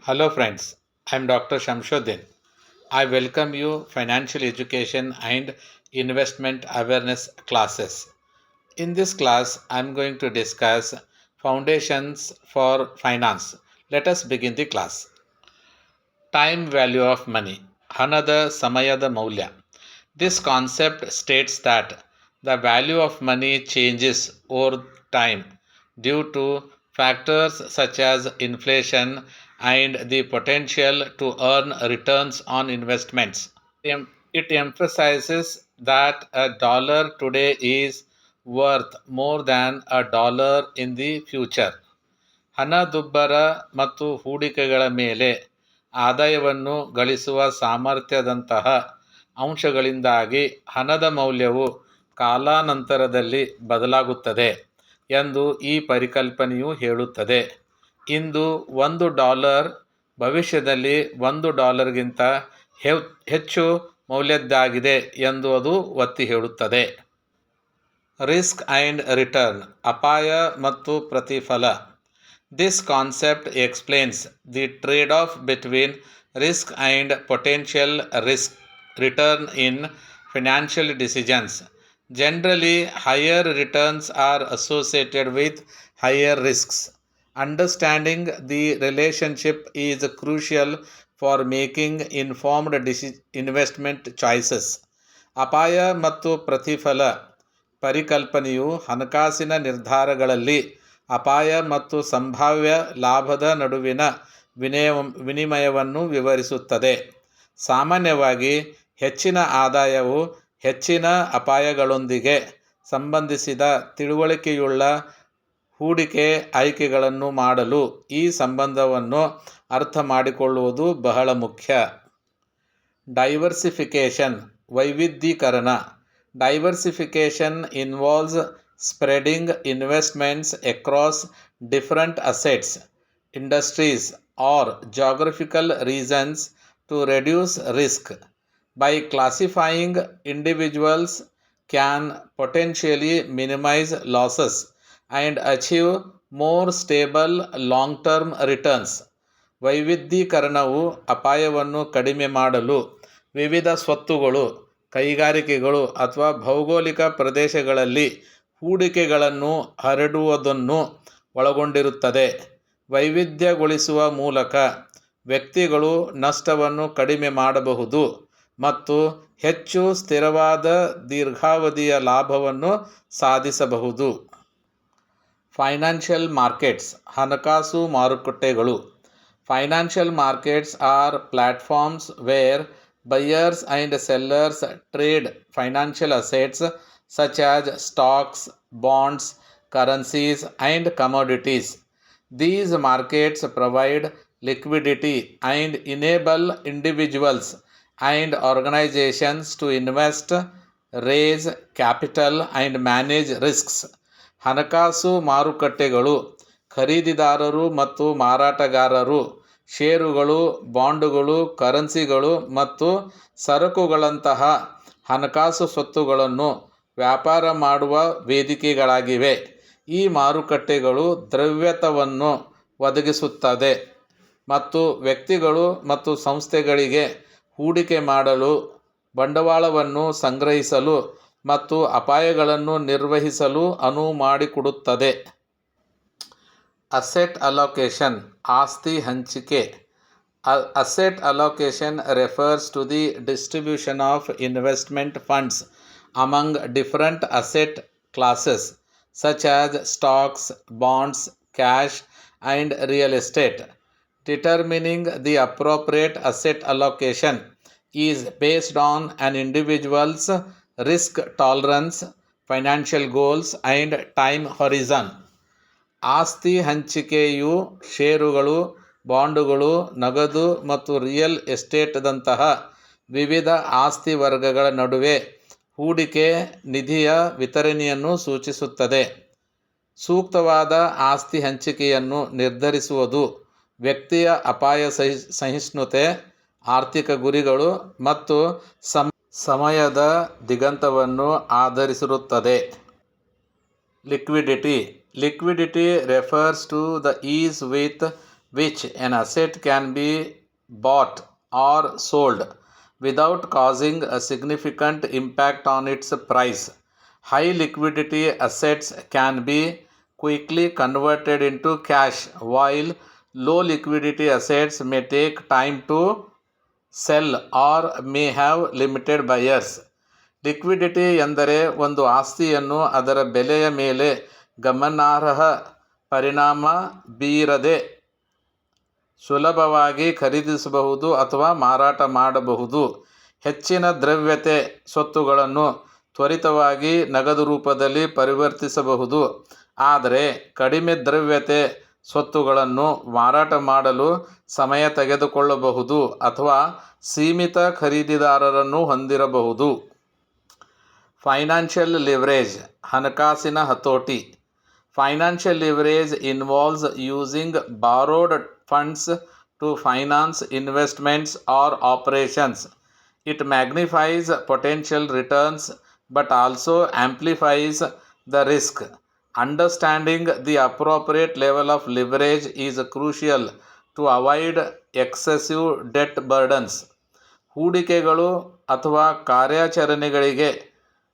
Hello friends, I am Dr. Shamshuddin. I welcome you financial education and investment awareness classes. In this class, I am going to discuss foundations for finance. Let us begin the class. Time value of money. Hanada Samayada Maulya. This concept states that the value of money changes over time due to factors such as inflation and the potential to earn returns on investments. It emphasizes that a dollar today is worth more than a dollar in the future. ಹಣದುಬ್ಬರ ಮತ್ತು ಹೂಡಿಕೆಗಳ ಮೇಲೆ ಆದಾಯವನ್ನು ಗಳಿಸುವ ಸಾಮರ್ಥ್ಯದಂತಹ ಅಂಶಗಳಿಂದಾಗಿ ಹಣದ ಮೌಲ್ಯವು ಕಾಲಾನಂತರದಲ್ಲಿ ಬದಲಾಗುತ್ತದೆ ಎಂದು ಈ ಪರಿಕಲ್ಪನೆಯು ಹೇಳುತ್ತದೆ. ಇಂದು $1 ಭವಿಷ್ಯದಲ್ಲಿ $1ಗಿಂತ ಹೆಚ್ಚು ಮೌಲ್ಯದ್ದಾಗಿದೆ ಎಂದು ಅದು ಒತ್ತಿ ಹೇಳುತ್ತದೆ. Risk and return. ಅಪಾಯ ಮತ್ತು ಪ್ರತಿಫಲ. This concept explains the trade-off between risk and potential risk return in financial decisions. Generally, higher returns are associated with higher risks. Understanding the relationship is crucial for making informed investment choices. ಅಪಾಯ ಮತ್ತು ಪ್ರತಿಫಲ ಪರಿಕಲ್ಪನೆಯು ಹಣಕಾಸಿನ ನಿರ್ಧಾರಗಳಲ್ಲಿ ಅಪಾಯ ಮತ್ತು ಸಂಭಾವ್ಯ ಲಾಭದ ನಡುವಿನ ವಿನಿಮಯವನ್ನು ವಿವರಿಸುತ್ತದೆ. ಸಾಮಾನ್ಯವಾಗಿ ಹೆಚ್ಚಿನ ಆದಾಯವು ಹೆಚ್ಚಿನ ಅಪಾಯಗಳೊಂದಿಗೆ ಸಂಬಂಧಿಸಿದ ತಿಳುವಳಿಕೆಯುಳ್ಳ ಹೂಡಿಕೆ ಆಯ್ಕೆಗಳನ್ನು ಮಾಡಲು ಈ ಸಂಬಂಧವನ್ನು ಅರ್ಥ ಮಾಡಿಕೊಳ್ಳುವುದು ಬಹಳ ಮುಖ್ಯ. ಡೈವರ್ಸಿಫಿಕೇಷನ್. ವೈವಿಧ್ಯೀಕರಣ. Diversification involves spreading investments across different assets, industries, or geographical regions to reduce risk. By classifying, individuals can potentially minimize losses and achieve more stable long-term returns. ವೈವಿಧ್ಯೀಕರಣವು ಅಪಾಯವನ್ನು ಕಡಿಮೆ ಮಾಡಲು ವಿವಿಧ ಸ್ವತ್ತುಗಳು, ಕೈಗಾರಿಕೆಗಳು ಅಥವಾ ಭೌಗೋಳಿಕ ಪ್ರದೇಶಗಳಲ್ಲಿ ಹೂಡಿಕೆಗಳನ್ನು ಹರಡುವುದನ್ನು ಒಳಗೊಂಡಿರುತ್ತದೆ. ವೈವಿಧ್ಯಗೊಳಿಸುವ ಮೂಲಕ ವ್ಯಕ್ತಿಗಳು ನಷ್ಟವನ್ನು ಕಡಿಮೆ ಮಾಡಬಹುದು ಮತ್ತು ಹೆಚ್ಚು ಸ್ಥಿರವಾದ ದೀರ್ಘಾವಧಿಯ ಲಾಭವನ್ನು ಸಾಧಿಸಬಹುದು. Financial markets. ಹಣಕಾಸು ಮಾರುಕಟ್ಟೆಗಳು. Financial markets are platforms where buyers and sellers trade financial assets such as stocks, bonds, currencies, and commodities. These markets provide liquidity and enable individuals and organizations to invest, raise capital, and manage risks. ಹಣಕಾಸು ಮಾರುಕಟ್ಟೆಗಳು ಖರೀದಿದಾರರು ಮತ್ತು ಮಾರಾಟಗಾರರು ಷೇರುಗಳು, ಬಾಂಡುಗಳು, ಕರೆನ್ಸಿಗಳು ಮತ್ತು ಸರಕುಗಳಂತಹ ಹಣಕಾಸು ಸ್ವತ್ತುಗಳನ್ನು ವ್ಯಾಪಾರ ಮಾಡುವ ವೇದಿಕೆಗಳಾಗಿವೆ. ಈ ಮಾರುಕಟ್ಟೆಗಳು ದ್ರವ್ಯತೆಯನ್ನು ಒದಗಿಸುತ್ತದೆ ಮತ್ತು ವ್ಯಕ್ತಿಗಳು ಮತ್ತು ಸಂಸ್ಥೆಗಳಿಗೆ ಹೂಡಿಕೆ ಮಾಡಲು, ಬಂಡವಾಳವನ್ನು ಸಂಗ್ರಹಿಸಲು ಮತ್ತು ಅಪಾಯಗಳನ್ನು ನಿರ್ವಹಿಸಲು ಅನುವು ಮಾಡಿಕೊಡುತ್ತದೆ. Asset allocation. ಆಸ್ತಿ ಹಂಚಿಕೆ. Asset allocation refers to the distribution of investment funds among different asset classes such as stocks, bonds, cash, and real estate. Determining the appropriate asset allocation is based on an individual's risk tolerance, financial goals, and time horizon. ಆಸ್ತಿ ಹಂಚಿಕೆಯು ಷೇರುಗಳು, ಬಾಂಡುಗಳು, ನಗದು ಮತ್ತು real ಎಸ್ಟೇಟ್ದಂತಹ ವಿವಿಧ ಆಸ್ತಿ ವರ್ಗಗಳ ನಡುವೆ ಹೂಡಿಕೆ ನಿಧಿಯ ವಿತರಣೆಯನ್ನು ಸೂಚಿಸುತ್ತದೆ. ಸೂಕ್ತವಾದ ಆಸ್ತಿ ಹಂಚಿಕೆಯನ್ನು ನಿರ್ಧರಿಸುವುದು ವ್ಯಕ್ತಿಯ ಅಪಾಯ ಸಹಿಷ್ಣುತೆ, ಆರ್ಥಿಕ ಗುರಿಗಳು ಮತ್ತು ಸಮಯದ ದಿಗಂತವನ್ನು ಆಧರಿಸಿರುತ್ತದೆ. Liquidity. Liquidity refers to the ease with which an asset can be bought or sold without causing a significant impact on its price. High liquidity assets can be quickly converted into cash, while low liquidity assets may take time to sell or may have limited buyers. Liquidity ಎಂದರೆ ಒಂದು ಆಸ್ತಿಯನ್ನು ಅದರ ಬೆಲೆಯ ಮೇಲೆ ಗಮನಾರ್ಹ ಪರಿಣಾಮ ಬೀರದೆ ಸುಲಭವಾಗಿ ಖರೀದಿಸಬಹುದು ಅಥವಾ ಮಾರಾಟ ಮಾಡಬಹುದು. ಹೆಚ್ಚಿನ ದ್ರವ್ಯತೆ ಸ್ವತ್ತುಗಳನ್ನು ತ್ವರಿತವಾಗಿ ನಗದು ರೂಪದಲ್ಲಿ ಪರಿವರ್ತಿಸಬಹುದು, ಆದರೆ ಕಡಿಮೆ ದ್ರವ್ಯತೆ ಸ್ವತ್ತುಗಳನ್ನು ಮಾರಾಟ ಮಾಡಲು ಸಮಯ ತೆಗೆದುಕೊಳ್ಳಬಹುದು ಅಥವಾ ಸೀಮಿತ ಖರೀದಿದಾರರನ್ನು ಹೊಂದಿರಬಹುದು. ಫೈನಾನ್ಷಿಯಲ್ ಲಿವರೇಜ್ ಹಣಕಾಸಿನ ಹತೋಟಿ. Financial leverage involves using borrowed funds to finance investments or operations. It magnifies potential returns but also amplifies the risk. Understanding the appropriate level of leverage is crucial to avoid excessive debt burdens. ಹೂಡಿಕೆಗಳು ಅಥವಾ ಕಾರ್ಯಾಚರಣೆಗಳಿಗೆ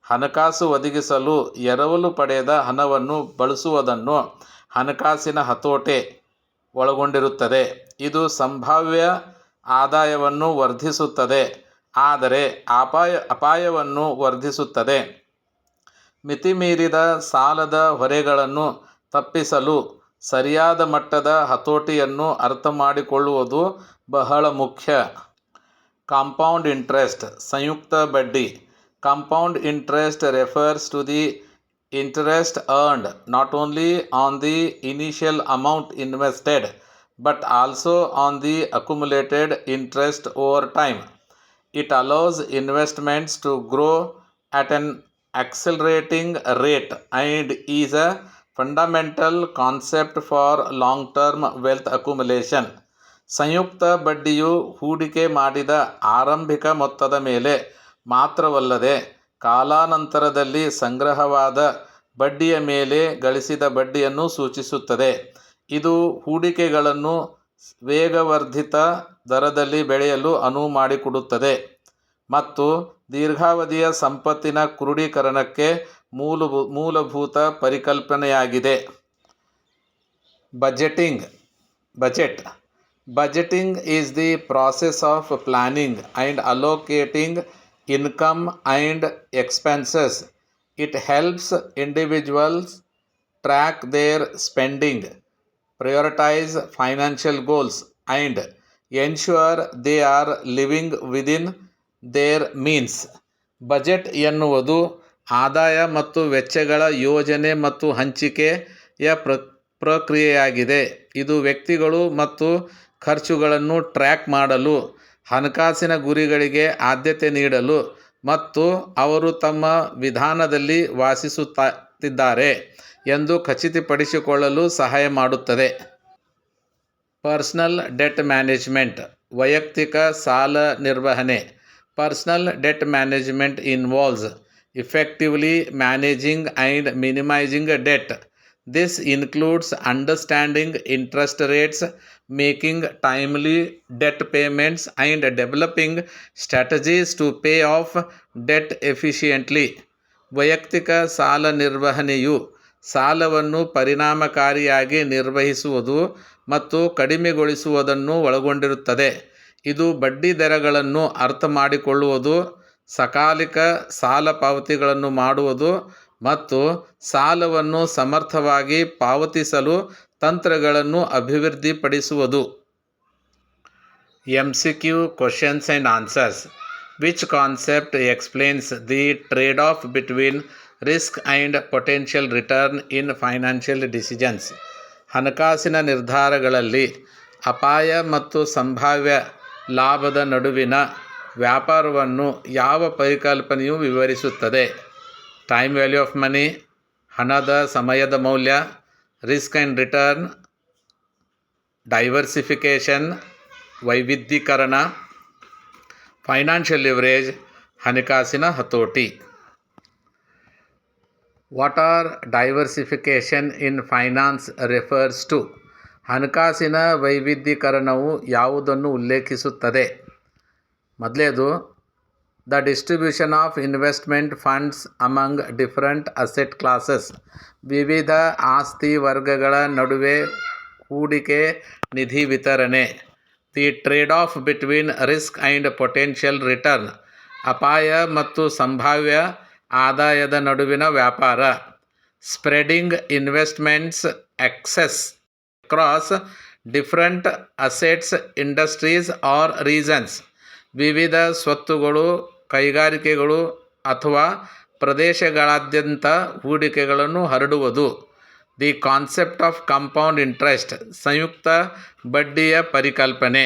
ಹಣಕಾಸು ಒದಗಿಸಲು ಎರವಲು ಪಡೆದ ಹಣವನ್ನು ಬಳಸುವುದನ್ನು ಹಣಕಾಸಿನ ಹತೋಟಿ ಒಳಗೊಂಡಿರುತ್ತದೆ. ಇದು ಸಂಭಾವ್ಯ ಆದಾಯವನ್ನು ವರ್ಧಿಸುತ್ತದೆ ಆದರೆ ಅಪಾಯವನ್ನು ವರ್ಧಿಸುತ್ತದೆ. ಮಿತಿಮೀರಿದ ಸಾಲದ ಹೊರೆಗಳನ್ನು ತಪ್ಪಿಸಲು ಸರಿಯಾದ ಮಟ್ಟದ ಹತೋಟಿಯನ್ನು ಅರ್ಥಮಾಡಿಕೊಳ್ಳುವುದು ಬಹಳ ಮುಖ್ಯ. ಕಾಂಪೌಂಡ್ ಇಂಟ್ರೆಸ್ಟ್ ಸಂಯುಕ್ತ ಬಡ್ಡಿ. Compound interest refers to the interest earned not only on the initial amount invested but also on the accumulated interest over time. It allows investments to grow at an accelerating rate and is a fundamental concept for long-term wealth accumulation. ಸಂಯುಕ್ತ ಬಡ್ಡಿಯು ಹೂಡಿಕೆ ಮಾಡಿದ ಆರಂಭಿಕ ಮೊತ್ತದ ಮೇಲೆ ಮಾತ್ರವಲ್ಲದೆ ಕಾಲಾನಂತರದಲ್ಲಿ ಸಂಗ್ರಹವಾದ ಬಡ್ಡಿಯ ಮೇಲೆ ಗಳಿಸಿದ ಬಡ್ಡಿಯನ್ನು ಸೂಚಿಸುತ್ತದೆ. ಇದು ಹೂಡಿಕೆಗಳನ್ನು ವೇಗವರ್ಧಿತ ದರದಲ್ಲಿ ಬೆಳೆಯಲು ಅನುವು ಮಾಡಿಕೊಡುತ್ತದೆ ಮತ್ತು ದೀರ್ಘಾವಧಿಯ ಸಂಪತ್ತಿನ ಕ್ರೋಢೀಕರಣಕ್ಕೆ ಮೂಲಭೂತ ಪರಿಕಲ್ಪನೆಯಾಗಿದೆ. Budget. Budgeting is the process of planning and allocating income and expenses. It helps individuals track their spending, prioritize financial goals, and ensure they are living within their means. Budget ಎನ್ನುವುದು ಆದಾಯ ಮತ್ತು ವೆಚ್ಚಗಳ ಯೋಜನೆ ಮತ್ತು ಹಂಚಿಕೆಯ ಪ್ರಕ್ರಿಯೆಯಾಗಿದೆ. ಇದು ವ್ಯಕ್ತಿಗಳು ಮತ್ತು ಖರ್ಚುಗಳನ್ನು ಟ್ರ್ಯಾಕ್ ಮಾಡಲು, ಹಣಕಾಸಿನ ಗುರಿಗಳಿಗೆ ಆದ್ಯತೆ ನೀಡಲು ಮತ್ತು ಅವರು ತಮ್ಮ ವಿಧಾನದಲ್ಲಿ ವಾಸಿಸುತ್ತಿದ್ದಾರೆ ಎಂದು ಖಚಿತಪಡಿಸಿಕೊಳ್ಳಲು ಸಹಾಯ ಮಾಡುತ್ತದೆ. ಪರ್ಸನಲ್ ಡೆಟ್ ಮ್ಯಾನೇಜ್ಮೆಂಟ್ ವೈಯಕ್ತಿಕ ಸಾಲ ನಿರ್ವಹಣೆ. Personal debt management involves effectively managing and minimizing debt. This includes understanding interest rates, making timely debt payments, and developing strategies to pay off debt efficiently. ವೈಯಕ್ತಿಕ ಸಾಲ ನಿರ್ವಹಣೆಯು ಸಾಲವನ್ನು ಪರಿಣಾಮಕಾರಿಯಾಗಿ ನಿರ್ವಹಿಸುವುದು ಮತ್ತು ಕಡಿಮೆಗೊಳಿಸುವುದನ್ನು ಒಳಗೊಂಡಿರುತ್ತದೆ. ಇದು ಬಡ್ಡಿ ದರಗಳನ್ನು ಅರ್ಥಮಾಡಿಕೊಳ್ಳುವುದು, ಸಕಾಲಿಕ ಸಾಲ ಪಾವತಿಗಳನ್ನು ಮಾಡುವುದು ಮತ್ತು ಸಾಲವನ್ನು ಸಮರ್ಥವಾಗಿ ಪಾವತಿಸಲು ತಂತ್ರಗಳನ್ನು ಅಭಿವೃದ್ಧಿಪಡಿಸುವುದು. MCQ questions and answers. Which concept explains the trade-off between risk and potential return in financial decisions? ಹಣಕಾಸಿನ ನಿರ್ಧಾರಗಳಲ್ಲಿ ಅಪಾಯ ಮತ್ತು ಸಂಭಾವ್ಯ ಲಾಭದ ನಡುವಿನ ವ್ಯಾಪಾರವನ್ನು ಯಾವ ಪರಿಕಲ್ಪನೆಯು ವಿವರಿಸುತ್ತದೆ? ಟೈಮ್ ವ್ಯಾಲ್ಯೂ ಆಫ್ ಮನಿ, ಹಣದ ಸಮಯದ ಮೌಲ್ಯ, ರಿಸ್ಕ್ ಆ್ಯಂಡ್ ರಿಟರ್ನ್, ಡೈವರ್ಸಿಫಿಕೇಷನ್, ವೈವಿಧ್ಯೀಕರಣ, ಫೈನಾನ್ಷಿಯಲ್ ಲಿವರೇಜ್, ಹಣಕಾಸಿನ ಹತೋಟಿ. What are diversification in finance refers to? ಹಣಕಾಸಿನ ವೈವಿಧ್ಯೀಕರಣವು ಯಾವುದನ್ನು ಉಲ್ಲೇಖಿಸುತ್ತದೆ? ಮೊದಲನೇದು, the distribution of investment funds among different asset classes. ವಿವಿಧ ಆಸ್ತಿ ವರ್ಗಗಳ ನಡುವೆ ಹೂಡಿಕೆ ನಿಧಿ ವಿತರಣೆ. The trade off between risk and potential return. ಅಪಾಯ ಮತ್ತು ಸಂಭಾವ್ಯ ಆದಾಯದ ನಡುವಿನ ವ್ಯಾಪಾರ. Spreading investments excess across different assets, industries or regions. ವಿವಿಧ ಸ್ವತ್ತುಗಳು, ಕೈಗಾರಿಕೆಗಳು ಅಥವಾ ಪ್ರದೇಶಗಳಾದ್ಯಂತ ಹೂಡಿಕೆಗಳನ್ನು ಹರಡುವುದು. The concept of compound interest. ಸಂಯುಕ್ತ ಬಡ್ಡಿಯ ಪರಿಕಲ್ಪನೆ.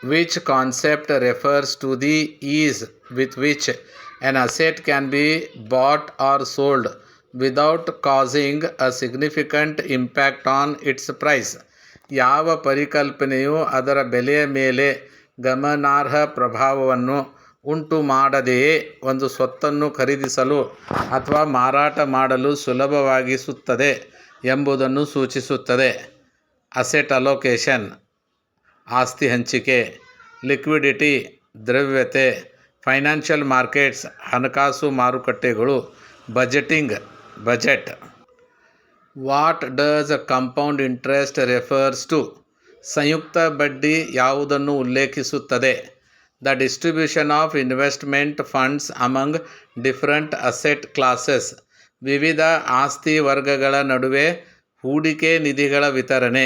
Which concept refers to the ease with which an asset can be bought or sold without causing a significant impact on its price. ಯಾವ ಪರಿಕಲ್ಪನೆಯು ಅದರ ಬೆಲೆಯ ಮೇಲೆ ಗಮನಾರ್ಹ ಪ್ರಭಾವವನ್ನು ಉಂಟು ಮಾಡದೆಯೇ ಒಂದು ಸ್ವತ್ತನ್ನು ಖರೀದಿಸಲು ಅಥವಾ ಮಾರಾಟ ಮಾಡಲು ಸುಲಭವಾಗಿಸುತ್ತದೆ ಎಂಬುದನ್ನು ಸೂಚಿಸುತ್ತದೆ. ಅಸೆಟ್ ಅಲೋಕೇಶನ್, ಆಸ್ತಿ ಹಂಚಿಕೆ. ಲಿಕ್ವಿಡಿಟಿ, ದ್ರವ್ಯತೆ. ಫೈನಾನ್ಷಿಯಲ್ ಮಾರ್ಕೆಟ್ಸ್, ಹಣಕಾಸು ಮಾರುಕಟ್ಟೆಗಳು. Budgeting, budget. What does compound interest refers to? ಸಂಯುಕ್ತ ಬಡ್ಡಿ ಯಾವುದನ್ನು ಉಲ್ಲೇಖಿಸುತ್ತದೆ? The distribution of investment funds among different asset classes. ವಿವಿಧ ಆಸ್ತಿ ವರ್ಗಗಳ ನಡುವೆ ಹೂಡಿಕೆ ನಿಧಿಗಳ ವಿತರಣೆ.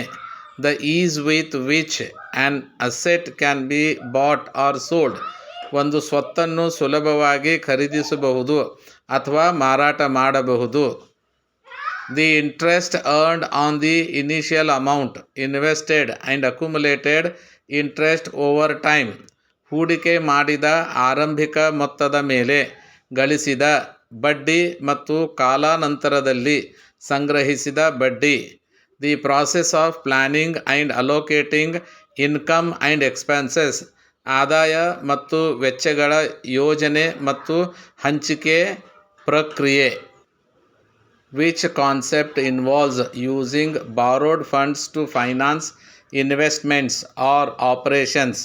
The ease with which an asset can be bought or sold. ಒಂದು ಸ್ವತ್ತನ್ನು ಸುಲಭವಾಗಿ ಖರೀದಿಸಬಹುದು ಅಥವಾ ಮಾರಾಟ ಮಾಡಬಹುದು. The interest earned on the initial amount invested and accumulated interest over time. ಹೂಡಿಕೆ ಮಾಡಿದ ಆರಂಭಿಕ ಮೊತ್ತದ ಮೇಲೆ ಗಳಿಸಿದ ಬಡ್ಡಿ ಮತ್ತು ಕಾಲಾನಂತರದಲ್ಲಿ ಸಂಗ್ರಹಿಸಿದ ಬಡ್ಡಿ. The process of planning and allocating income and expenses. ಆದಾಯ ಮತ್ತು ವೆಚ್ಚಗಳ ಯೋಜನೆ ಮತ್ತು ಹಂಚಿಕೆ ಪ್ರಕ್ರಿಯೆ. Which concept involves using borrowed funds to finance investments or operations.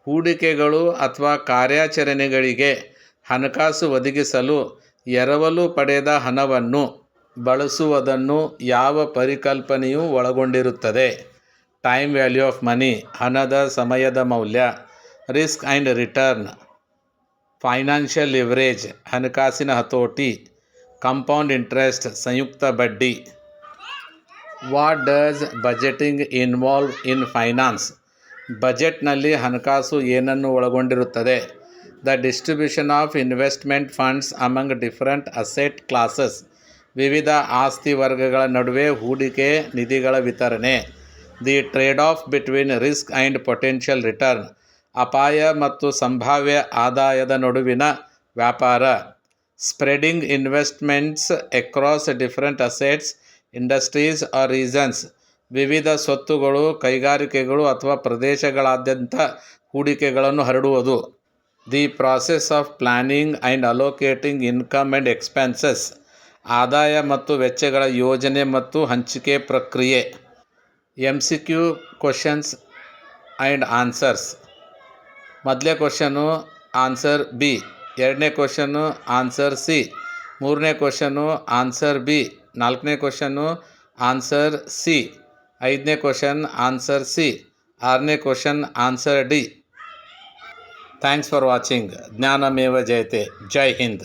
ಹೂಡಿಕೆಗಳು ಅಥವಾ ಕಾರ್ಯಾಚರಣೆಗಳಿಗೆ ಹಣಕಾಸು ಒದಗಿಸಲು ಎರವಲು ಪಡೆದ ಹಣವನ್ನು ಬಳಸುವುದನ್ನು ಯಾವ ಪರಿಕಲ್ಪನೆಯು ಒಳಗೊಂಡಿರುತ್ತದೆ? ಟೈಮ್ ವ್ಯಾಲ್ಯೂ ಆಫ್ ಮನಿ, ಹಣದ ಸಮಯದ ಮೌಲ್ಯ. Risk and return. Financial leverage, ಹಣಕಾಸಿನ ಹತೋಟಿ. ಕಾಂಪೌಂಡ್ ಇಂಟ್ರೆಸ್ಟ್, ಸಂಯುಕ್ತ ಬಡ್ಡಿ. What does budgeting involve in finance? ಬಜೆಟ್ನಲ್ಲಿ ಹಣಕಾಸು ಏನನ್ನು ಒಳಗೊಂಡಿರುತ್ತದೆ? The distribution of investment funds among different asset classes. ವಿವಿಧ ಆಸ್ತಿ ವರ್ಗಗಳ ನಡುವೆ ಹೂಡಿಕೆ ನಿಧಿಗಳ ವಿತರಣೆ. The trade off between risk and potential return. ಅಪಾಯ ಮತ್ತು ಸಂಭಾವ್ಯ ಆದಾಯದ ನಡುವಿನ ವ್ಯಾಪಾರ. Spreading investments across different assets, industries or regions. ವಿವಿಧ ಸ್ವತ್ತುಗಳು, ಕೈಗಾರಿಕೆಗಳು ಅಥವಾ ಪ್ರದೇಶಗಳಾದ್ಯಂತ ಹೂಡಿಕೆಗಳನ್ನು ಹರಡುವುದು. The process of planning and allocating income and expenses. ಆದಾಯ ಮತ್ತು ವೆಚ್ಚಗಳ ಯೋಜನೆ ಮತ್ತು ಹಂಚಿಕೆ ಪ್ರಕ್ರಿಯೆ. MCQ questions and answers. ಮೊದಲನೇ ಕ್ವಶನು ಆನ್ಸರ್ ಬಿ. ಎರಡನೇ ಕ್ವಶನು ಆನ್ಸರ್ ಸಿ. ಮೂರನೇ ಕ್ವಶನು ಆನ್ಸರ್ ಬಿ. ನಾಲ್ಕನೇ ಕ್ವಶನು ಆನ್ಸರ್ ಸಿ. ಐದನೇ ಕ್ವಶನ್ ಆನ್ಸರ್ ಸಿ. ಆರನೇ question answer D. Thanks for watching. ಜ್ಞಾನಮೇವ ಜಯತೆ. ಜೈ ಹಿಂದ್.